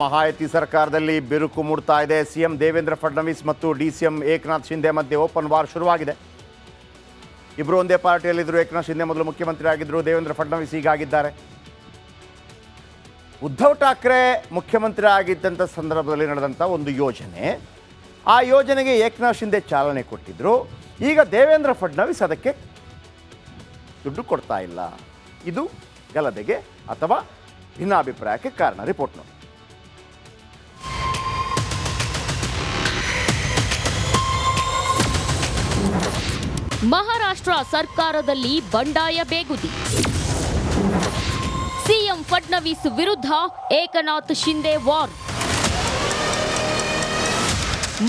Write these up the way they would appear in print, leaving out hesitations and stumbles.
ಮಹಾಯುತಿ ಸರ್ಕಾರದಲ್ಲಿ ಬಿರುಕು ಮೂಡ್ತಾ ಇದೆ. ಸಿಎಂ ದೇವೇಂದ್ರ ಫಡ್ನವೀಸ್ ಮತ್ತು ಡಿಸಿಎಂ ಏಕನಾಥ್ ಶಿಂದೆ ಮಧ್ಯೆ ಓಪನ್ ವಾರ್ ಶುರುವಾಗಿದೆ. ಇಬ್ಬರು ಒಂದೇ ಪಾರ್ಟಿಯಲ್ಲಿದ್ದರು. ಏಕನಾಥ್ ಶಿಂದೆ ಮೊದಲು ಮುಖ್ಯಮಂತ್ರಿ ಆಗಿದ್ದರು, ದೇವೇಂದ್ರ ಫಡ್ನವೀಸ್ ಹೀಗಾಗಿದ್ದಾರೆ. ಉದ್ಧವ್ ಠಾಕ್ರೆ ಮುಖ್ಯಮಂತ್ರಿ ಆಗಿದ್ದಂಥ ಸಂದರ್ಭದಲ್ಲಿ ನಡೆದಂಥ ಒಂದು ಯೋಜನೆ, ಆ ಯೋಜನೆಗೆ ಏಕನಾಥ್ ಶಿಂದೆ ಚಾಲನೆ ಕೊಟ್ಟಿದ್ದರು. ಈಗ ದೇವೇಂದ್ರ ಫಡ್ನವೀಸ್ ಅದಕ್ಕೆ ದುಡ್ಡು ಕೊಡ್ತಾ ಇಲ್ಲ. ಇದು ಗಲಭೆಗೆ ಅಥವಾ ಭಿನ್ನಾಭಿಪ್ರಾಯಕ್ಕೆ ಕಾರಣ. ರಿಪೋರ್ಟ್ ನೋಡಿ. ಮಹಾರಾಷ್ಟ್ರ ಸರ್ಕಾರದಲ್ಲಿ ಬಂಡಾಯ ಬೇಗುದಿ. ಸಿಎಂ ಫಡ್ನವೀಸ್ ವಿರುದ್ಧ ಏಕನಾಥ್ ಶಿಂದೆ ವಾರ್.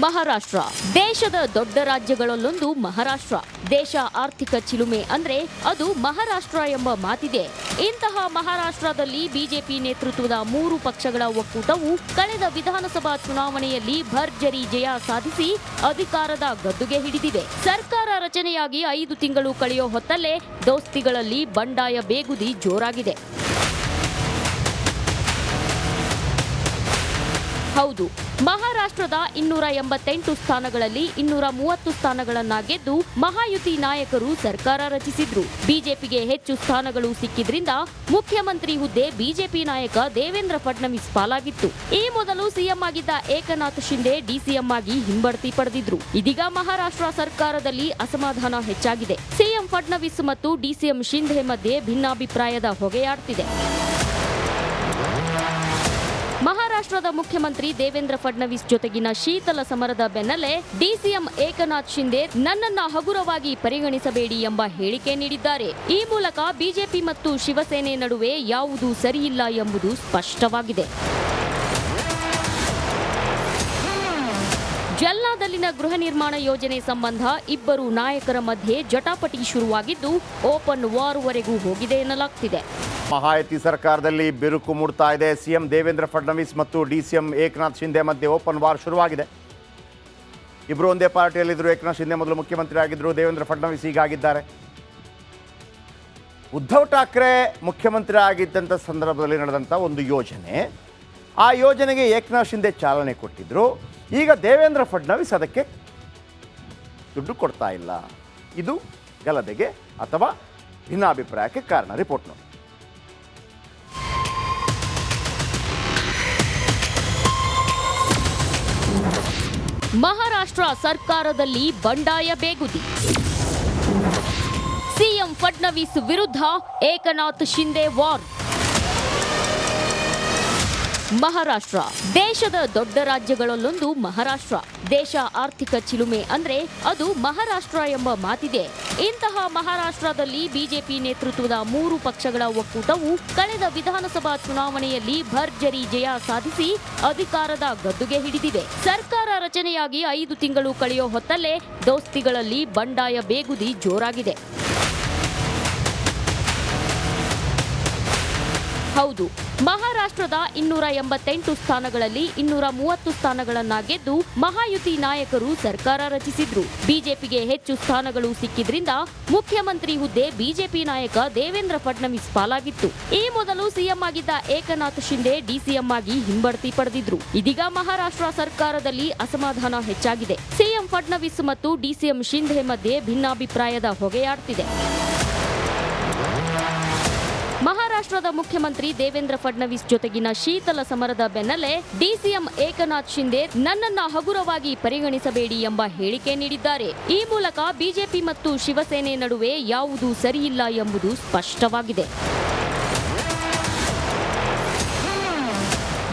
ಮಹಾರಾಷ್ಟ್ರ ದೇಶದ ದೊಡ್ಡ ರಾಜ್ಯಗಳಲ್ಲೊಂದು ಮಹಾರಾಷ್ಟ್ರ. ದೇಶ ಆರ್ಥಿಕ ಚಿಲುಮೆ ಅಂದ್ರೆ ಅದು ಮಹಾರಾಷ್ಟ್ರ ಎಂಬ ಮಾತಿದೆ. ಇಂತಹ ಮಹಾರಾಷ್ಟ್ರದಲ್ಲಿ ಬಿಜೆಪಿ ನೇತೃತ್ವದ 3 ಪಕ್ಷಗಳ ಒಕ್ಕೂಟವು ಕಳೆದ ವಿಧಾನಸಭಾ ಚುನಾವಣೆಯಲ್ಲಿ ಭರ್ಜರಿ ಜಯ ಸಾಧಿಸಿ ಅಧಿಕಾರದ ಗದ್ದುಗೆ ಹಿಡಿದಿದೆ. ಸರ್ಕಾರ ರಚನೆಯಾಗಿ 5 ತಿಂಗಳು ಕಳೆಯೋ ಹೊತ್ತಲ್ಲೇ ದೋಸ್ತಿಗಳಲ್ಲಿ ಬಂಡಾಯ ಬೇಗುದಿ ಜೋರಾಗಿದೆ. ಹೌದು, ಮಹಾರಾಷ್ಟ್ರದ 288 ಸ್ಥಾನಗಳಲ್ಲಿ 230 ಸ್ಥಾನಗಳನ್ನ ಗೆದ್ದು ಮಹಾಯುತಿ ನಾಯಕರು ಸರ್ಕಾರ ರಚಿಸಿದ್ರು. ಬಿಜೆಪಿಗೆ ಹೆಚ್ಚು ಸ್ಥಾನಗಳು ಸಿಕ್ಕಿದ್ರಿಂದ ಮುಖ್ಯಮಂತ್ರಿ ಹುದ್ದೆ ಬಿಜೆಪಿ ನಾಯಕ ದೇವೇಂದ್ರ ಫಡ್ನವೀಸ್ ಪಾಲಾಗಿತ್ತು. ಈ ಮೊದಲು ಸಿಎಂ ಆಗಿದ್ದ ಏಕನಾಥ್ ಶಿಂದೆ ಡಿಸಿಎಂ ಆಗಿ ಹಿಂಬಡ್ತಿ ಪಡೆದಿದ್ರು. ಇದೀಗ ಮಹಾರಾಷ್ಟ್ರ ಸರ್ಕಾರದಲ್ಲಿ ಅಸಮಾಧಾನ ಹೆಚ್ಚಾಗಿದೆ. ಸಿಎಂ ಫಡ್ನವೀಸ್ ಮತ್ತು ಡಿಸಿಎಂ ಶಿಂದೆ ಮಧ್ಯೆ ಭಿನ್ನಾಭಿಪ್ರಾಯದ ಹೊಗೆಯಾಡ್ತಿದೆ. ಮಹಾರಾಷ್ಟ್ರದ ಮುಖ್ಯಮಂತ್ರಿ ದೇವೇಂದ್ರ ಫಡ್ನವೀಸ್ ಜೊತೆಗಿನ ಶೀತಲ ಸಮರದ ಬೆನ್ನಲ್ಲೇ ಡಿಸಿಎಂ ಏಕನಾಥ್ ಶಿಂದೆ ನನ್ನನ್ನ ಹಗುರವಾಗಿ ಪರಿಗಣಿಸಬೇಡಿ ಎಂಬ ಹೇಳಿಕೆ ನೀಡಿದ್ದಾರೆ. ಈ ಮೂಲಕ ಬಿಜೆಪಿ ಮತ್ತು ಶಿವಸೇನೆ ನಡುವೆ ಯಾವುದೂ ಸರಿಯಿಲ್ಲ ಎಂಬುದು ಸ್ಪಷ್ಟವಾಗಿದೆ. ಜಲ್ನಾದಲ್ಲಿನ ಗೃಹ ನಿರ್ಮಾಣ ಯೋಜನೆ ಸಂಬಂಧ ಇಬ್ಬರು ನಾಯಕರ ಮಧ್ಯೆ ಜಟಾಪಟಿ ಶುರುವಾಗಿದ್ದು ಓಪನ್ ವಾರ್ ವರೆಗೂ ಹೋಗಿದೆ ಎನ್ನಲಾಗ್ತಿದೆ. ಮಹಾಯುತಿ ಸರ್ಕಾರದಲ್ಲಿ ಬಿರುಕು ಮೂಡ್ತಾ ಇದೆ. ಸಿಎಂ ದೇವೇಂದ್ರ ಫಡ್ನವೀಸ್ ಮತ್ತು ಡಿಸಿಎಂ ಏಕನಾಥ್ ಶಿಂದೆ ಮಧ್ಯೆ ಓಪನ್ ವಾರ್ ಶುರುವಾಗಿದೆ. ಇಬ್ಬರು ಒಂದೇ ಪಾರ್ಟಿಯಲ್ಲಿದ್ದರು. ಏಕನಾಥ್ ಶಿಂದೆ ಮೊದಲು ಮುಖ್ಯಮಂತ್ರಿ ಆಗಿದ್ದರು, ದೇವೇಂದ್ರ ಫಡ್ನವೀಸ್ ಹೀಗಾಗಿದ್ದಾರೆ. ಉದ್ಧವ್ ಠಾಕ್ರೆ ಮುಖ್ಯಮಂತ್ರಿ ಆಗಿದ್ದಂಥ ಸಂದರ್ಭದಲ್ಲಿ ನಡೆದಂಥ ಒಂದು ಯೋಜನೆ, ಆ ಯೋಜನೆಗೆ ಏಕನಾಥ್ ಶಿಂದೆ ಚಾಲನೆ ಕೊಟ್ಟಿದ್ದರು. ಈಗ ದೇವೇಂದ್ರ ಫಡ್ನವೀಸ್ ಅದಕ್ಕೆ ದುಡ್ಡು ಕೊಡ್ತಾ ಇಲ್ಲ. ಇದು ಗಲಭೆಗೆ ಅಥವಾ ಭಿನ್ನಾಭಿಪ್ರಾಯಕ್ಕೆ ಕಾರಣ. ರಿಪೋರ್ಟ್ ನೋಡಿ. ಮಹಾರಾಷ್ಟ್ರ ಸರ್ಕಾರದಲ್ಲಿ ಬಂಡಾಯ ಬೇಗುದಿ. ಸಿಎಂ ಫಡ್ನವೀಸ್ ವಿರುದ್ಧ ಏಕನಾಥ್ ಶಿಂದೆ ವಾರ್. ಮಹಾರಾಷ್ಟ್ರ ದೇಶದ ದೊಡ್ಡ ರಾಜ್ಯಗಳಲ್ಲೊಂದು ಮಹಾರಾಷ್ಟ್ರ. ದೇಶ ಆರ್ಥಿಕ ಚಿಲುಮೆ ಅಂದ್ರೆ ಅದು ಮಹಾರಾಷ್ಟ್ರ ಎಂಬ ಮಾತಿದೆ. ಇಂತಹ ಮಹಾರಾಷ್ಟ್ರದಲ್ಲಿ ಬಿಜೆಪಿ ನೇತೃತ್ವದ 3 ಪಕ್ಷಗಳ ಒಕ್ಕೂಟವು ಕಳೆದ ವಿಧಾನಸಭಾ ಚುನಾವಣೆಯಲ್ಲಿ ಭರ್ಜರಿ ಜಯ ಸಾಧಿಸಿ ಅಧಿಕಾರದ ಗದ್ದುಗೆ ಹಿಡಿದಿದೆ. ಸರ್ಕಾರ ರಚನೆಯಾಗಿ 5 ತಿಂಗಳು ಕಳೆಯೋ ಹೊತ್ತಲ್ಲೇ ದೋಸ್ತಿಗಳಲ್ಲಿ ಬಂಡಾಯ ಬೇಗುದಿ ಜೋರಾಗಿದೆ. ಹೌದು, ಮಹಾರಾಷ್ಟ್ರದ 288 ಸ್ಥಾನಗಳಲ್ಲಿ 230 ಸ್ಥಾನಗಳನ್ನ ಗೆದ್ದು ಮಹಾಯುತಿ ನಾಯಕರು ಸರ್ಕಾರ ರಚಿಸಿದ್ರು. ಬಿಜೆಪಿಗೆ ಹೆಚ್ಚು ಸ್ಥಾನಗಳು ಸಿಕ್ಕಿದ್ರಿಂದ ಮುಖ್ಯಮಂತ್ರಿ ಹುದ್ದೆ ಬಿಜೆಪಿ ನಾಯಕ ದೇವೇಂದ್ರ ಫಡ್ನವೀಸ್ ಪಾಲಾಗಿತ್ತು. ಈ ಮೊದಲು ಸಿಎಂ ಆಗಿದ್ದ ಏಕನಾಥ್ ಶಿಂದೆ ಡಿಸಿಎಂ ಆಗಿ ಹಿಂಬಡ್ತಿ ಪಡೆದಿದ್ರು. ಇದೀಗ ಮಹಾರಾಷ್ಟ್ರ ಸರ್ಕಾರದಲ್ಲಿ ಅಸಮಾಧಾನ ಹೆಚ್ಚಾಗಿದೆ. ಸಿಎಂ ಫಡ್ನವೀಸ್ ಮತ್ತು ಡಿಸಿಎಂ ಶಿಂದೆ ಮಧ್ಯೆ ಭಿನ್ನಾಭಿಪ್ರಾಯದ ಹೊಗೆಯಾಡ್ತಿದೆ. ಮಹಾರಾಷ್ಟ್ರದ ಮುಖ್ಯಮಂತ್ರಿ ದೇವೇಂದ್ರ ಫಡ್ನವೀಸ್ ಜೊತೆಗಿನ ಶೀತಲ ಸಮರದ ಬೆನ್ನಲ್ಲೇ ಡಿಸಿಎಂ ಏಕನಾಥ್ ಶಿಂದೆ ನನ್ನನ್ನ ಹಗುರವಾಗಿ ಪರಿಗಣಿಸಬೇಡಿ ಎಂಬ ಹೇಳಿಕೆ ನೀಡಿದ್ದಾರೆ. ಈ ಮೂಲಕ ಬಿಜೆಪಿ ಮತ್ತು ಶಿವಸೇನೆ ನಡುವೆ ಯಾವುದೂ ಸರಿಯಿಲ್ಲ ಎಂಬುದು ಸ್ಪಷ್ಟವಾಗಿದೆ.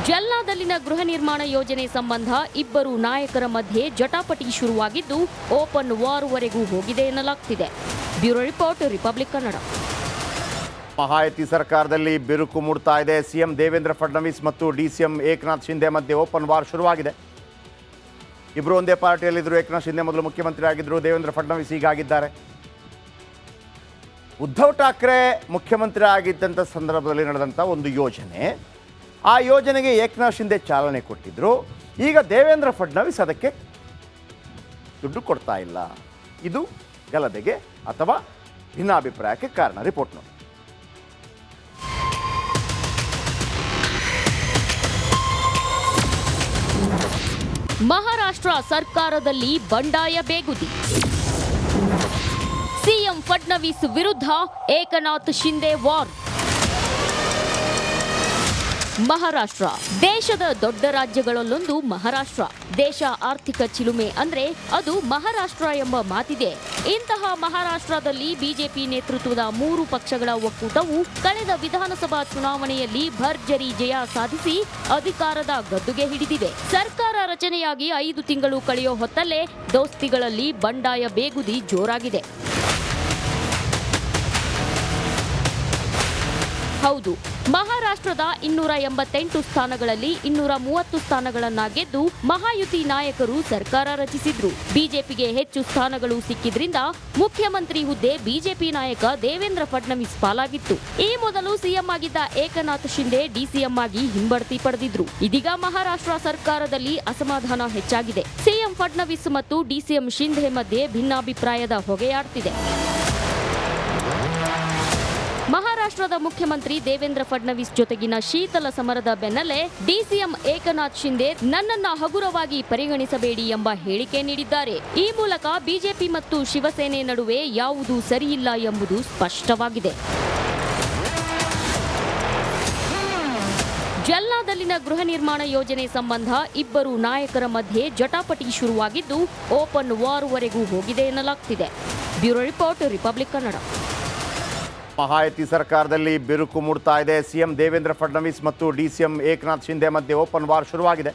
ಜಲ್ನಾದಲ್ಲಿನ ಗೃಹ ನಿರ್ಮಾಣ ಯೋಜನೆ ಸಂಬಂಧ ಇಬ್ಬರು ನಾಯಕರ ಮಧ್ಯೆ ಜಟಾಪಟಿ ಶುರುವಾಗಿದ್ದು ಓಪನ್ ವಾರ್ ವರೆಗೂ ಹೋಗಿದೆ ಎನ್ನಲಾಗ್ತಿದೆ. Bureau report, republic Kannada. Mahayuti ಸರ್ಕಾರದಲ್ಲಿ ಬಿರುಕು ಮೂಡ್ತಾ ಇದೆ. ಸಿಎಂ ದೇವೇಂದ್ರ ಫಡ್ನವೀಸ್ ಮತ್ತು ಡಿಸಿಎಂ ಏಕನಾಥ್ ಶಿಂದೆ ಮಧ್ಯೆ ಓಪನ್ ವಾರ್ ಶುರುವಾಗಿದೆ. ಇಬ್ಬರು ಒಂದೇ ಪಾರ್ಟಿಯಲ್ಲಿದ್ದರು. ಏಕನಾಥ್ ಶಿಂದೆ ಮೊದಲು ಮುಖ್ಯಮಂತ್ರಿ ಆಗಿದ್ದರು, ದೇವೇಂದ್ರ ಫಡ್ನವೀಸ್ ಹೀಗಾಗಿದ್ದಾರೆ. ಉದ್ಧವ್ ಠಾಕ್ರೆ ಮುಖ್ಯಮಂತ್ರಿ ಆಗಿದ್ದಂಥ ಸಂದರ್ಭದಲ್ಲಿ ನಡೆದಂಥ ಒಂದು ಯೋಜನೆ, ಆ ಯೋಜನೆಗೆ ಏಕನಾಥ್ ಶಿಂದೆ ಚಾಲನೆ ಕೊಟ್ಟಿದ್ದರು. ಈಗ ದೇವೇಂದ್ರ ಫಡ್ನವೀಸ್ ಅದಕ್ಕೆ ದುಡ್ಡು ಕೊಡ್ತಾ ಇಲ್ಲ. ಇದು ಗಲಭೆಗೆ ಅಥವಾ ಭಿನ್ನಾಭಿಪ್ರಾಯಕ್ಕೆ ಕಾರಣ. ರಿಪೋರ್ಟ್ ನೋಡಿ. ಮಹಾರಾಷ್ಟ್ರ ಸರ್ಕಾರದಲ್ಲಿ ಬಂಡಾಯ ಬೇಗುದಿ. ಸಿಎಂ ಫಡ್ನವೀಸ್ ವಿರುದ್ಧ ಏಕನಾಥ್ ಶಿಂದೆ ವಾರ್. ಮಹಾರಾಷ್ಟ್ರ ದೇಶದ ದೊಡ್ಡ ರಾಜ್ಯಗಳಲ್ಲೊಂದು ಮಹಾರಾಷ್ಟ್ರ. ದೇಶ ಆರ್ಥಿಕ ಚಿಲುಮೆ ಅಂದ್ರೆ ಅದು ಮಹಾರಾಷ್ಟ್ರ ಎಂಬ ಮಾತಿದೆ. ಇಂತಹ ಮಹಾರಾಷ್ಟ್ರದಲ್ಲಿ ಬಿಜೆಪಿ ನೇತೃತ್ವದ 3 ಪಕ್ಷಗಳ ಒಕ್ಕೂಟವು ಕಳೆದ ವಿಧಾನಸಭಾ ಚುನಾವಣೆಯಲ್ಲಿ ಭರ್ಜರಿ ಜಯ ಸಾಧಿಸಿ ಅಧಿಕಾರದ ಗದ್ದುಗೆ ಹಿಡಿದಿದೆ. ಸರ್ಕಾರ ರಚನೆಯಾಗಿ 5 ತಿಂಗಳು ಕಳೆಯೋ ಹೊತ್ತಲ್ಲೇ ದೋಸ್ತಿಗಳಲ್ಲಿ ಬಂಡಾಯ ಬೇಗುದಿ ಜೋರಾಗಿದೆ. ಹೌದು, ಮಹಾರಾಷ್ಟ್ರದ 288 ಸ್ಥಾನಗಳಲ್ಲಿ 230 ಸ್ಥಾನಗಳನ್ನ ಗೆದ್ದು ಮಹಾಯುತಿ ನಾಯಕರು ಸರ್ಕಾರ ರಚಿಸಿದ್ರು. ಬಿಜೆಪಿಗೆ ಹೆಚ್ಚು ಸ್ಥಾನಗಳು ಸಿಕ್ಕಿದ್ರಿಂದ ಮುಖ್ಯಮಂತ್ರಿ ಹುದ್ದೆ ಬಿಜೆಪಿ ನಾಯಕ ದೇವೇಂದ್ರ ಫಡ್ನವೀಸ್ ಪಾಲಾಗಿತ್ತು. ಈ ಮೊದಲು ಸಿಎಂ ಆಗಿದ್ದ ಏಕನಾಥ್ ಶಿಂದೆ ಡಿಸಿಎಂ ಆಗಿ ಹಿಂಬಡ್ತಿ ಪಡೆದಿದ್ರು. ಇದೀಗ ಮಹಾರಾಷ್ಟ್ರ ಸರ್ಕಾರದಲ್ಲಿ ಅಸಮಾಧಾನ ಹೆಚ್ಚಾಗಿದೆ. ಸಿಎಂ ಫಡ್ನವೀಸ್ ಮತ್ತು ಡಿಸಿಎಂ ಶಿಂದೆ ಮಧ್ಯೆ ಭಿನ್ನಾಭಿಪ್ರಾಯದ ಹೊಗೆಯಾಡ್ತಿದೆ. ಮಹಾರಾಷ್ಟ್ರದ ಮುಖ್ಯಮಂತ್ರಿ ದೇವೇಂದ್ರ ಫಡ್ನವೀಸ್ ಜೊತೆಗಿನ ಶೀತಲ ಸಮರದ ಬೆನ್ನಲ್ಲೇ ಡಿಸಿಎಂ ಏಕನಾಥ್ ಶಿಂದೆ ನನ್ನನ್ನ ಹಗುರವಾಗಿ ಪರಿಗಣಿಸಬೇಡಿ ಎಂಬ ಹೇಳಿಕೆ ನೀಡಿದ್ದಾರೆ. ಈ ಮೂಲಕ ಬಿಜೆಪಿ ಮತ್ತು ಶಿವಸೇನೆ ನಡುವೆ ಯಾವುದೂ ಸರಿಯಿಲ್ಲ ಎಂಬುದು ಸ್ಪಷ್ಟವಾಗಿದೆ. ಜಲ್ನಾದಲ್ಲಿನ ಗೃಹ ನಿರ್ಮಾಣ ಯೋಜನೆ ಸಂಬಂಧ ಇಬ್ಬರು ನಾಯಕರ ಮಧ್ಯೆ ಜಟಾಪಟಿ ಶುರುವಾಗಿದ್ದು ಓಪನ್ ವಾರ್ವರೆಗೂ ಹೋಗಿದೆ ಎನ್ನಲಾಗ್ತಿದೆ. Bureau report, republic Kannada. Mahayuti ಸರ್ಕಾರದಲ್ಲಿ ಬಿರುಕು ಮೂಡ್ತಾ ಇದೆ. ಸಿಎಂ ದೇವೇಂದ್ರ ಫಡ್ನವೀಸ್ ಮತ್ತು ಡಿಸಿಎಂ ಏಕನಾಥ್ ಶಿಂದೆ ಮಧ್ಯೆ ಓಪನ್ ವಾರ್ ಶುರುವಾಗಿದೆ.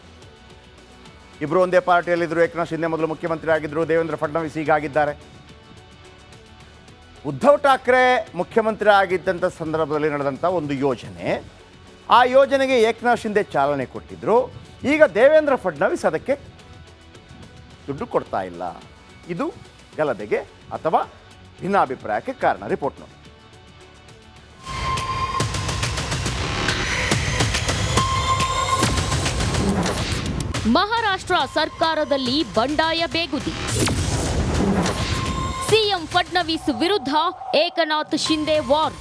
ಇಬ್ಬರು ಒಂದೇ ಪಾರ್ಟಿಯಲ್ಲಿದ್ದರು. ಏಕನಾಥ್ ಶಿಂದೆ ಮೊದಲು ಮುಖ್ಯಮಂತ್ರಿ ಆಗಿದ್ದರು, ದೇವೇಂದ್ರ ಫಡ್ನವೀಸ್ ಹೀಗಾಗಿದ್ದಾರೆ. ಉದ್ಧವ್ ಠಾಕ್ರೆ ಮುಖ್ಯಮಂತ್ರಿ ಆಗಿದ್ದಂಥ ಸಂದರ್ಭದಲ್ಲಿ ನಡೆದಂಥ ಒಂದು ಯೋಜನೆ, ಆ ಯೋಜನೆಗೆ ಏಕನಾಥ್ ಶಿಂದೆ ಚಾಲನೆ ಕೊಟ್ಟಿದ್ದರು. ಈಗ ದೇವೇಂದ್ರ ಫಡ್ನವೀಸ್ ಅದಕ್ಕೆ ದುಡ್ಡು ಕೊಡ್ತಾ ಇಲ್ಲ. ಇದು ಗಲಭೆಗೆ ಅಥವಾ ಭಿನ್ನಾಭಿಪ್ರಾಯಕ್ಕೆ ಕಾರಣ. ರಿಪೋರ್ಟ್ ನೋಡಿ. ಮಹಾರಾಷ್ಟ್ರ ಸರ್ಕಾರದಲ್ಲಿ ಬಂಡಾಯ ಬೇಗುದಿ. ಸಿಎಂ ಫಡ್ನವೀಸ್ ವಿರುದ್ಧ ಏಕನಾಥ್ ಶಿಂದೆ ವಾರ್.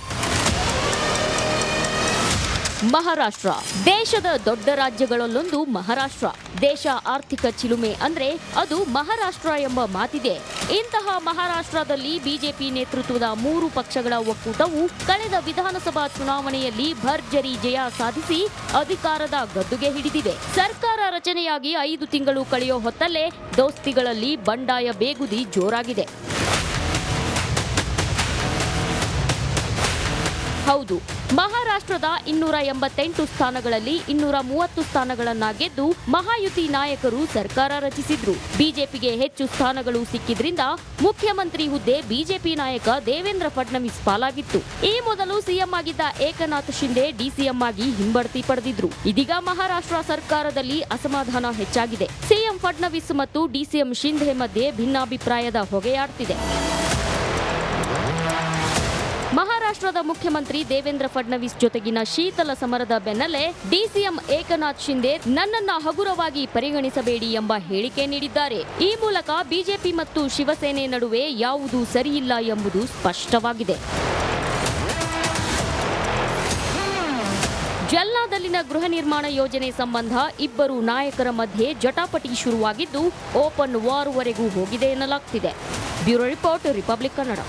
ಮಹಾರಾಷ್ಟ್ರ ದೇಶದ ದೊಡ್ಡ ರಾಜ್ಯಗಳಲ್ಲೊಂದು ಮಹಾರಾಷ್ಟ್ರ. ದೇಶ ಆರ್ಥಿಕ ಚಿಲುಮೆ ಅಂದ್ರೆ ಅದು ಮಹಾರಾಷ್ಟ್ರ ಎಂಬ ಮಾತಿದೆ. ಇಂತಹ ಮಹಾರಾಷ್ಟ್ರದಲ್ಲಿ ಬಿಜೆಪಿ ನೇತೃತ್ವದ 3 ಪಕ್ಷಗಳ ಒಕ್ಕೂಟವು ಕಳೆದ ವಿಧಾನಸಭಾ ಚುನಾವಣೆಯಲ್ಲಿ ಭರ್ಜರಿ ಜಯ ಸಾಧಿಸಿ ಅಧಿಕಾರದ ಗದ್ದುಗೆ ಹಿಡಿದಿದೆ. ಸರ್ಕಾರ ರಚನೆಯಾಗಿ 5 ತಿಂಗಳು ಕಳೆಯೋ ಹೊತ್ತಲ್ಲೇ ದೋಸ್ತಿಗಳಲ್ಲಿ ಬಂಡಾಯ ಬೇಗುದಿ ಜೋರಾಗಿದೆ. ಹೌದು, ಮಹಾರಾಷ್ಟ್ರದ 288 ಸ್ಥಾನಗಳಲ್ಲಿ 230 ಸ್ಥಾನಗಳನ್ನ ಗೆದ್ದು ಮಹಾಯುತಿ ನಾಯಕರು ಸರ್ಕಾರ ರಚಿಸಿದ್ರು. ಬಿಜೆಪಿಗೆ ಹೆಚ್ಚು ಸ್ಥಾನಗಳು ಸಿಕ್ಕಿದ್ರಿಂದ ಮುಖ್ಯಮಂತ್ರಿ ಹುದ್ದೆ ಬಿಜೆಪಿ ನಾಯಕ ದೇವೇಂದ್ರ ಫಡ್ನವೀಸ್ ಪಾಲಾಗಿತ್ತು. ಈ ಮೊದಲು ಸಿಎಂ ಆಗಿದ್ದ ಏಕನಾಥ್ ಶಿಂದೆ ಡಿಸಿಎಂ ಆಗಿ ಹಿಂಬಡ್ತಿ ಪಡೆದಿದ್ರು. ಇದೀಗ ಮಹಾರಾಷ್ಟ್ರ ಸರ್ಕಾರದಲ್ಲಿ ಅಸಮಾಧಾನ ಹೆಚ್ಚಾಗಿದೆ. ಸಿಎಂ ಫಡ್ನವೀಸ್ ಮತ್ತು ಡಿಸಿಎಂ ಶಿಂದೆ ಮಧ್ಯೆ ಭಿನ್ನಾಭಿಪ್ರಾಯದ ಹೊಗೆಯಾಡ್ತಿದೆ. ಮಹಾರಾಷ್ಟ್ರದ ಮುಖ್ಯಮಂತ್ರಿ ದೇವೇಂದ್ರ ಫಡ್ನವೀಸ್ ಜೊತೆಗಿನ ಶೀತಲ ಸಮರದ ಬೆನ್ನಲ್ಲೇ ಡಿಸಿಎಂ ಏಕನಾಥ್ ಶಿಂದೆ ನನ್ನನ್ನ ಹಗುರವಾಗಿ ಪರಿಗಣಿಸಬೇಡಿ ಎಂಬ ಹೇಳಿಕೆ ನೀಡಿದ್ದಾರೆ. ಈ ಮೂಲಕ ಬಿಜೆಪಿ ಮತ್ತು ಶಿವಸೇನೆ ನಡುವೆ ಯಾವುದೂ ಸರಿಯಿಲ್ಲ ಎಂಬುದು ಸ್ಪಷ್ಟವಾಗಿದೆ. ಜಲ್ನಾದಲ್ಲಿನ ಗೃಹ ನಿರ್ಮಾಣ ಯೋಜನೆ ಸಂಬಂಧ ಇಬ್ಬರು ನಾಯಕರ ಮಧ್ಯೆ ಜಟಾಪಟಿ ಶುರುವಾಗಿದ್ದು ಓಪನ್ ವಾರ್ವರೆಗೂ ಹೋಗಿದೆ ಎನ್ನಲಾಗ್ತಿದೆ. Bureau report, republic Kannada.